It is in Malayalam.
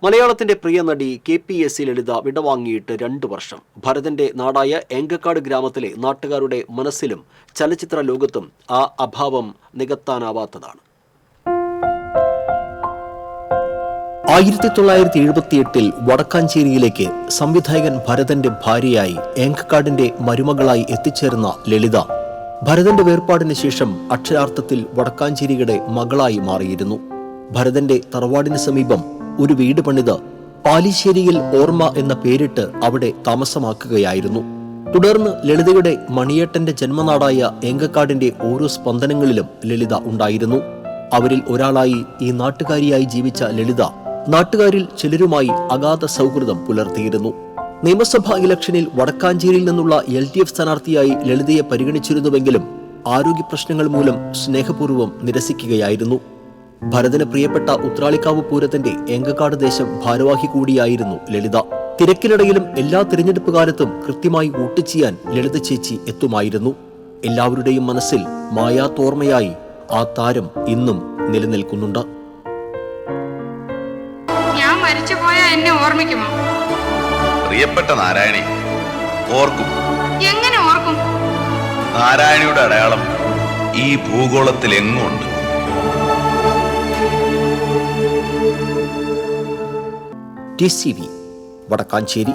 മലയാളത്തിന്റെ പ്രിയ നടി KPSC ലളിത വിടവാങ്ങിയിട്ട് 2 വർഷം. ഭരതന്റെ നാടായ ഏങ്കക്കാട് ഗ്രാമത്തിലെ നാട്ടുകാരുടെ മനസ്സിലും ചലച്ചിത്ര ലോകത്തും ആ അഭാവം നികത്താനാവാത്തതാണ്. 1978 വടക്കാഞ്ചേരിയിലേക്ക് സംവിധായകൻ ഭരതന്റെ ഭാര്യയായി ഏങ്കക്കാടിന്റെ മരുമകളായി എത്തിച്ചേർന്ന ലളിത ഭരതന്റെ വേർപാടിന് ശേഷം അക്ഷരാർത്ഥത്തിൽ വടക്കാഞ്ചേരിയുടെ മകളായി മാറിയിരുന്നു. ഭരതന്റെ തറവാടിന് സമീപം ഒരു വീട് പണിത് പാലിശ്ശേരിയിൽ ഓർമ്മ എന്ന പേരിട്ട് അവിടെ താമസമാക്കുകയായിരുന്നു. തുടർന്ന് ലളിതയുടെ മണിയേട്ടന്റെ ജന്മനാടായ ഏങ്കക്കാടിന്റെ ഓരോ സ്പന്ദനങ്ങളിലും ലളിത ഉണ്ടായിരുന്നു. അവരിൽ ഒരാളായി ഈ നാട്ടുകാരിയായി ജീവിച്ച ലളിത നാട്ടുകാരിൽ ചിലരുമായി അഗാധ സൗഹൃദം പുലർത്തിയിരുന്നു. നിയമസഭാ ഇലക്ഷനിൽ വടക്കാഞ്ചേരിയിൽ നിന്നുള്ള LDF സ്ഥാനാർത്ഥിയായി ലളിതയെ പരിഗണിച്ചിരുന്നുവെങ്കിലും ആരോഗ്യ പ്രശ്നങ്ങൾ മൂലം സ്നേഹപൂർവ്വം നിരസിക്കുകയായിരുന്നു. ഭരതന് പ്രിയപ്പെട്ട ഉത്രാളിക്കാവ് പൂരത്തിന്റെ ഏങ്കക്കാട് ദേശം ഭാരവാഹി കൂടിയായിരുന്നു ലളിത. തിരക്കിനിടയിലും എല്ലാ തിരഞ്ഞെടുപ്പ് കാലത്തും കൃത്യമായി വോട്ട് ചെയ്യാൻ ലളിത ചേച്ചി എത്തുമായിരുന്നു. എല്ലാവരുടെയും മനസ്സിൽ മായാത്തോർമ്മയായി ആ താരം ഇന്നും നിലനിൽക്കുന്നുണ്ട്. ഞാൻ മരിച്ചുപോയാൽ എന്നെ ഓർമ്മിക്കുമോ? പ്രിയപ്പെട്ട നാരായണി, ഓർക്കും. എങ്ങനെ ഓർക്കും? നാരായണിയുടെ അടയാളം ഈ ഭൂഗോളത്തിൽ എങ്ങുണ്ട്. TCV വടക്കാഞ്ചേരി.